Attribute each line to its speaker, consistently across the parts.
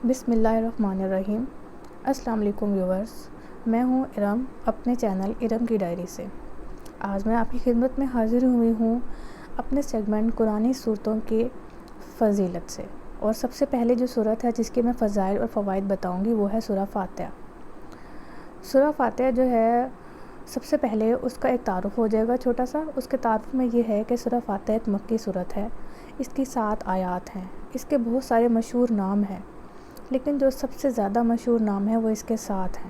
Speaker 1: بسم اللہ الرحمن الرحیم۔ السلام علیکم ویورز، میں ہوں ارم اپنے چینل ارم کی ڈائری سے۔ آج میں آپ کی خدمت میں حاضر ہوئی ہوں اپنے سیگمنٹ قرآنی صورتوں کی فضیلت سے، اور سب سے پہلے جو صورت ہے جس کے میں فضائل اور فوائد بتاؤں گی وہ ہے سورہ فاتحہ۔ سورہ فاتحہ جو ہے سب سے پہلے اس کا ایک تعارف ہو جائے گا چھوٹا سا۔ اس کے تعارف میں یہ ہے کہ سورہ فاتحہ ایک مکی صورت ہے، اس کی 7 آیات ہیں، اس کے بہت سارے مشہور نام ہیں، لیکن جو سب سے زیادہ مشہور نام ہے وہ اس کے 7 ہیں۔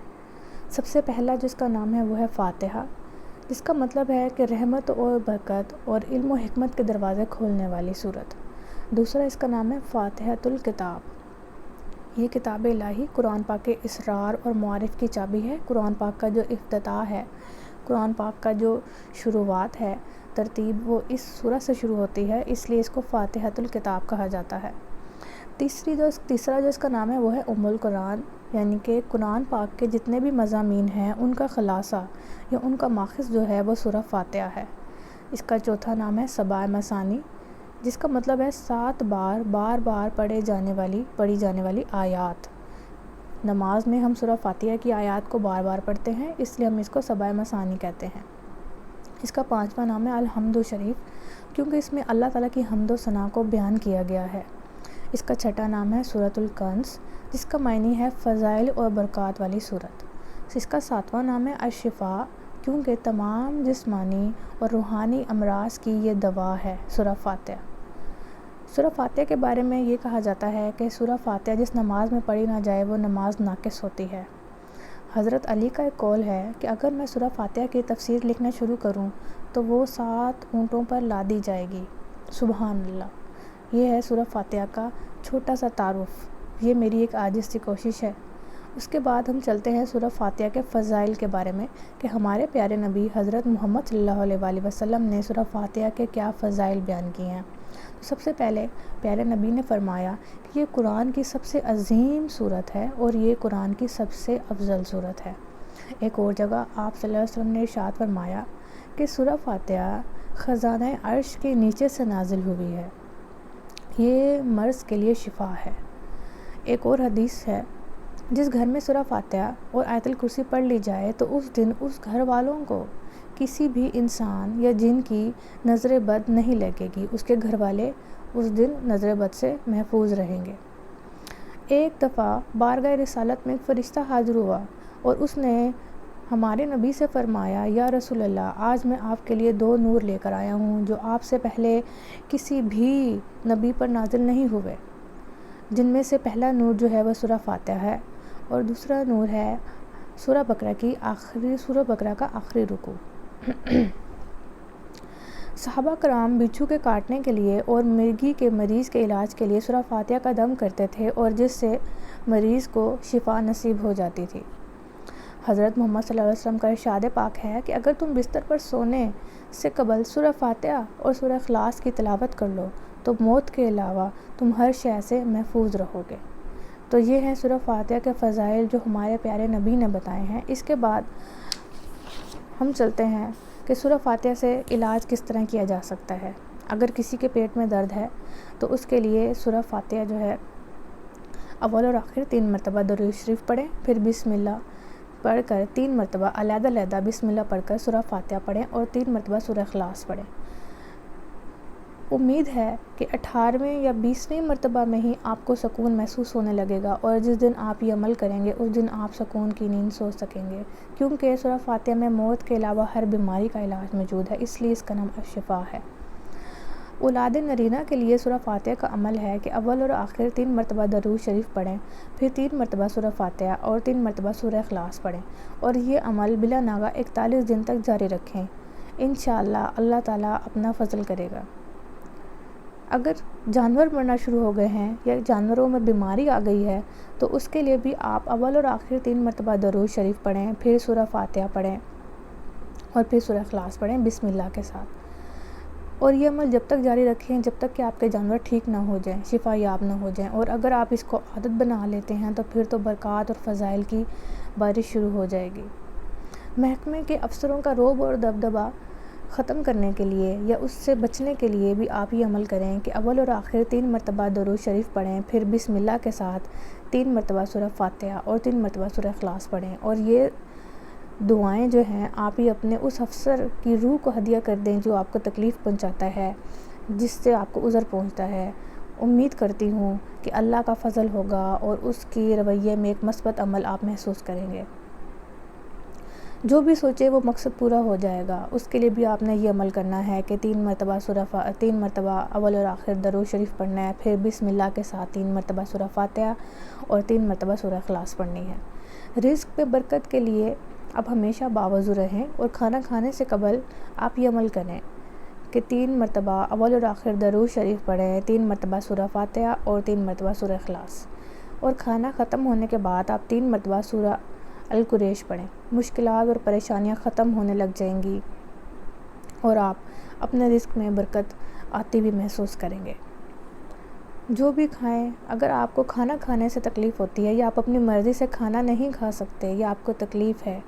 Speaker 1: سب سے پہلا جس کا نام ہے وہ ہے فاتحہ، جس کا مطلب ہے کہ رحمت اور برکت اور علم و حکمت کے دروازے کھولنے والی صورت۔ دوسرا اس کا نام ہے فاتحۃ الکتاب، یہ کتاب الہی قرآن پاک کے اسرار اور معارف کی چابی ہے۔ قرآن پاک کا جو افتتاح ہے، قرآن پاک کا جو شروعات ہے، ترتیب وہ اس سورہ سے شروع ہوتی ہے، اس لیے اس کو فاتحۃ الکتاب کہا جاتا ہے۔ تیسرا جو اس کا نام ہے وہ ہے ام القرآن، یعنی کہ قرآن پاک کے جتنے بھی مضامین ہیں ان کا خلاصہ یا ان کا ماخذ جو ہے وہ سورہ فاتحہ ہے۔ اس کا چوتھا نام ہے سبع مثانی، جس کا مطلب ہے 7 بار پڑھی جانے والی آیات۔ نماز میں ہم سورہ فاتحہ کی آیات کو بار بار پڑھتے ہیں، اس لیے ہم اس کو سبع مثانی کہتے ہیں۔ اس کا 5واں نام ہے الحمد شریف، کیونکہ اس میں اللہ تعالیٰ کی حمد و ثنا کو بیان کیا گیا ہے۔ اس کا 6واں نام ہے سورۃ الکنز، جس کا معنی ہے فضائل اور برکات والی صورت۔ اس کا 7واں نام ہے الشفاء، کیونکہ تمام جسمانی اور روحانی امراض کی یہ دوا ہے سورہ فاتحہ۔ سورہ فاتحہ کے بارے میں یہ کہا جاتا ہے کہ سورہ فاتحہ جس نماز میں پڑھی نہ جائے وہ نماز ناقص ہوتی ہے۔ حضرت علی کا ایک قول ہے کہ اگر میں سورہ فاتحہ کی تفسیر لکھنا شروع کروں تو وہ 7 اونٹوں پر لادی جائے گی۔ سبحان اللہ۔ یہ ہے سورہ فاتحہ کا چھوٹا سا تعارف، یہ میری ایک عاجز سی کوشش ہے۔ اس کے بعد ہم چلتے ہیں سورہ فاتحہ کے فضائل کے بارے میں کہ ہمارے پیارے نبی حضرت محمد صلی اللہ علیہ وآلہ وسلم نے سورہ فاتحہ کے کیا فضائل بیان کیے ہیں۔ سب سے پہلے پیارے نبی نے فرمایا کہ یہ قرآن کی سب سے عظیم صورت ہے اور یہ قرآن کی سب سے افضل صورت ہے۔ ایک اور جگہ آپ صلی اللہ علیہ وسلم نے ارشاد فرمایا کہ سورہ فاتحہ خزانہ عرش کے نیچے سے نازل ہوئی ہے، یہ مرض کے لیے شفا ہے۔ ایک اور حدیث ہے، جس گھر میں سورہ فاتحہ اور آیت الکرسی پڑھ لی جائے تو اس دن اس گھر والوں کو کسی بھی انسان یا جن کی نظر بد نہیں لگے گی، اس کے گھر والے اس دن نظر بد سے محفوظ رہیں گے۔ ایک دفعہ بارگاہ رسالت میں ایک فرشتہ حاضر ہوا اور اس نے ہمارے نبی سے فرمایا، یا رسول اللہ، آج میں آپ کے لیے 2 نور لے کر آیا ہوں جو آپ سے پہلے کسی بھی نبی پر نازل نہیں ہوئے، جن میں سے پہلا نور جو ہے وہ سورہ فاتحہ ہے اور دوسرا نور ہے سورہ بقرہ کا آخری رکوع۔ صحابہ کرام بچھو کے کاٹنے کے لیے اور مرگی کے مریض کے علاج کے لیے سورہ فاتحہ کا دم کرتے تھے، اور جس سے مریض کو شفا نصیب ہو جاتی تھی۔ حضرت محمد صلی اللہ علیہ وسلم کا ارشاد پاک ہے کہ اگر تم بستر پر سونے سے قبل سورہ فاتحہ اور سورہ اخلاص کی تلاوت کر لو تو موت کے علاوہ تم ہر شے سے محفوظ رہو گے۔ تو یہ ہیں سورہ فاتحہ کے فضائل جو ہمارے پیارے نبی نے بتائے ہیں۔ اس کے بعد ہم چلتے ہیں کہ سورہ فاتحہ سے علاج کس طرح کیا جا سکتا ہے۔ اگر کسی کے پیٹ میں درد ہے تو اس کے لیے سورہ فاتحہ جو ہے اول اور آخر 3 مرتبہ درود شریف پڑھیں، پھر بسم اللہ پڑھ کر 3 مرتبہ علیحدہ بسم اللہ پڑھ کر سورہ فاتحہ پڑھیں اور 3 مرتبہ سورہ اخلاص پڑھیں۔ امید ہے کہ 18ویں یا 20ویں مرتبہ میں ہی آپ کو سکون محسوس ہونے لگے گا، اور جس دن آپ یہ عمل کریں گے اس دن آپ سکون کی نیند سو سکیں گے، کیونکہ سورہ فاتحہ میں موت کے علاوہ ہر بیماری کا علاج موجود ہے، اس لیے اس کا نام الشفاء ہے۔ اولاد نرینہ کے لیے سورہ فاتحہ کا عمل ہے کہ اول اور آخر 3 مرتبہ درود شریف پڑھیں، پھر 3 مرتبہ سورہ فاتحہ اور 3 مرتبہ سورہ اخلاص پڑھیں، اور یہ عمل بلا ناغہ 41 دن تک جاری رکھیں۔ انشاءاللہ اللہ تعالیٰ اپنا فضل کرے گا۔ اگر جانور مرنا شروع ہو گئے ہیں یا جانوروں میں بیماری آ گئی ہے تو اس کے لیے بھی آپ اول اور آخر 3 مرتبہ درود شریف پڑھیں، پھر سورہ فاتحہ پڑھیں اور پھر سورہ اخلاص پڑھیں بسم اللہ کے ساتھ، اور یہ عمل جب تک جاری رکھیں جب تک کہ آپ کے جانور ٹھیک نہ ہو جائیں، شفا یاب نہ ہو جائیں، اور اگر آپ اس کو عادت بنا لیتے ہیں تو پھر تو برکات اور فضائل کی بارش شروع ہو جائے گی۔ محکمے کے افسروں کا رعب اور دبدبہ ختم کرنے کے لیے یا اس سے بچنے کے لیے بھی آپ یہ عمل کریں کہ اول اور آخر 3 مرتبہ درود شریف پڑھیں، پھر بسم اللہ کے ساتھ 3 مرتبہ سورہ فاتحہ اور 3 مرتبہ سورہ اخلاص پڑھیں، اور یہ دعائیں جو ہیں آپ ہی اپنے اس افسر کی روح کو ہدیہ کر دیں جو آپ کو تکلیف پہنچاتا ہے، جس سے آپ کو عذر پہنچتا ہے۔ امید کرتی ہوں کہ اللہ کا فضل ہوگا اور اس کی رویے میں ایک مثبت عمل آپ محسوس کریں گے۔ جو بھی سوچے وہ مقصد پورا ہو جائے گا۔ اس کے لیے بھی آپ نے یہ عمل کرنا ہے کہ 3 مرتبہ اول اور آخر درود شریف پڑھنا ہے، پھر بسم اللہ کے ساتھ 3 مرتبہ سورہ فاتحہ اور 3 مرتبہ سورہ اخلاص پڑھنی ہے۔ رزق پہ برکت کے لیے اب ہمیشہ باوضو رہیں اور کھانا کھانے سے قبل آپ یہ عمل کریں کہ 3 مرتبہ اول اور آخر درود شریف پڑھیں، 3 مرتبہ سورہ فاتحہ اور 3 مرتبہ سورہ اخلاص، اور کھانا ختم ہونے کے بعد آپ 3 مرتبہ سورہ القریش پڑھیں۔ مشکلات اور پریشانیاں ختم ہونے لگ جائیں گی اور آپ اپنے رزق میں برکت آتی بھی محسوس کریں گے۔ جو بھی کھائیں، اگر آپ کو کھانا کھانے سے تکلیف ہوتی ہے یا آپ اپنی مرضی سے کھانا نہیں کھا سکتے یا آپ کو تکلیف ہے،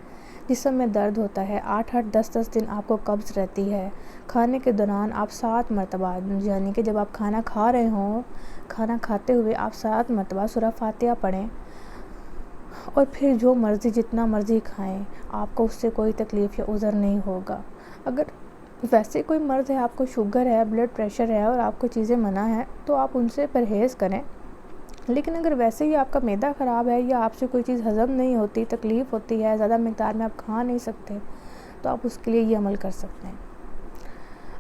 Speaker 1: جسم میں درد ہوتا ہے، 8-8 10-10 دن آپ کو قبض رہتی ہے، کھانے کے دوران آپ 7 مرتبہ، یعنی کہ جب آپ کھانا کھا رہے ہوں، کھانا کھاتے ہوئے آپ 7 مرتبہ سورہ فاتحہ پڑھیں اور پھر جو مرضی جتنا مرضی کھائیں، آپ کو اس سے کوئی تکلیف یا عذر نہیں ہوگا۔ اگر ویسے کوئی مرض ہے، آپ کو شوگر ہے، بلڈ پریشر ہے اور آپ کو چیزیں منع ہیں تو آپ ان سے پرہیز کریں، لیکن اگر ویسے ہی آپ کا معدہ خراب ہے یا آپ سے کوئی چیز ہضم نہیں ہوتی، تکلیف ہوتی ہے، زیادہ مقدار میں آپ کھا نہیں سکتے، تو آپ اس کے لیے یہ عمل کر سکتے ہیں۔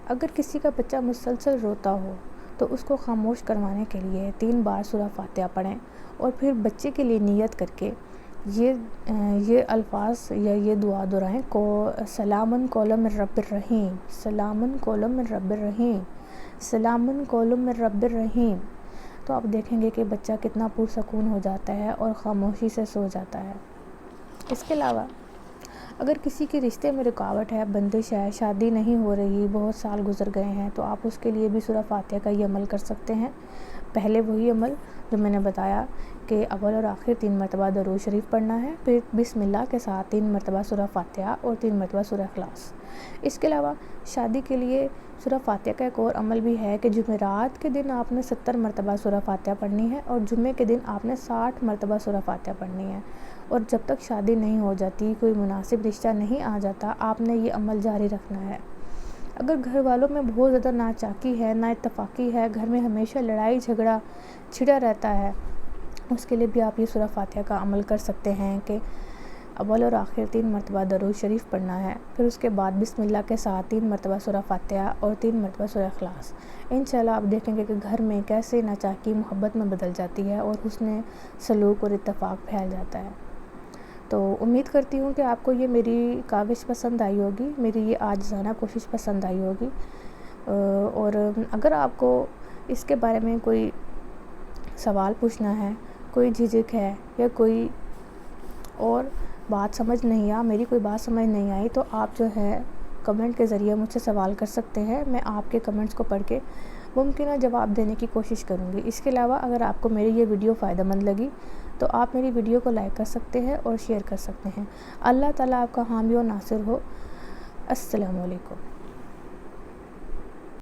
Speaker 1: اگر کسی کا بچہ مسلسل روتا ہو تو اس کو خاموش کروانے کے لیے 3 بار سورہ فاتحہ پڑھیں اور پھر بچے کے لیے نیت کر کے یہ الفاظ یا یہ دعا دہرائیں کو سلامن قولم من رب الرحیم، سلامن قولم من رب الرحیم، سلامن قولم من رب الرحیم، تو آپ دیکھیں گے کہ بچہ کتنا پرسکون ہو جاتا ہے اور خاموشی سے سو جاتا ہے۔ اس کے علاوہ اگر کسی کے رشتے میں رکاوٹ ہے، بندش ہے، شادی نہیں ہو رہی، بہت سال گزر گئے ہیں، تو آپ اس کے لیے بھی سورہ فاتحہ کا یہ عمل کر سکتے ہیں۔ پہلے وہی عمل جو میں نے بتایا کہ اول اور آخر 3 مرتبہ درود شریف پڑھنا ہے، پھر بسم اللہ کے ساتھ 3 مرتبہ سورہ فاتحہ اور 3 مرتبہ سورہ اخلاص۔ اس کے علاوہ شادی کے لیے سورہ فاتحہ کا ایک اور عمل بھی ہے کہ جمعرات کے دن آپ نے 70 مرتبہ سورہ فاتحہ پڑھنی ہے اور جمعے کے دن آپ نے 60 مرتبہ سورہ فاتحہ پڑھنی ہے، اور جب تک شادی نہیں ہو جاتی، کوئی مناسب رشتہ نہیں آ جاتا، آپ نے یہ عمل جاری رکھنا ہے۔ اگر گھر والوں میں بہت زیادہ ناچاکی ہے، نا اتفاقی ہے، گھر میں ہمیشہ لڑائی جھگڑا چھڑا رہتا ہے، اس کے لیے بھی آپ یہ سورہ فاتحہ کا عمل کر سکتے ہیں کہ اول اور آخر 3 مرتبہ درود شریف پڑھنا ہے، پھر اس کے بعد بسم اللہ کے ساتھ 3 مرتبہ سورہ فاتحہ اور 3 مرتبہ سورہ اخلاص۔ انشاءاللہ آپ دیکھیں گے کہ گھر میں کیسے ناچاکی محبت میں بدل جاتی ہے اور حسن سلوک اور اتفاق پھیل جاتا ہے۔ تو امید کرتی ہوں کہ آپ کو یہ میری کاوش پسند آئی ہوگی، میری یہ عاجزانہ کوشش پسند آئی ہوگی، اور اگر آپ کو اس کے بارے میں کوئی سوال پوچھنا ہے، کوئی جھجک ہے یا کوئی اور بات سمجھ نہیں میری کوئی بات سمجھ نہیں آئی، تو آپ جو ہے کمنٹ کے ذریعے مجھ سے سوال کر سکتے ہیں۔ میں آپ کے کمنٹس کو پڑھ کے ممکنہ جواب دینے کی کوشش کروں گی۔ اس کے علاوہ اگر آپ کو میری یہ ویڈیو فائدہ مند لگی تو آپ میری ویڈیو کو لائک کر سکتے ہیں اور شیئر کر سکتے ہیں۔ اللہ تعالیٰ آپ کا حامی و ناصر ہو۔ السلام علیکم۔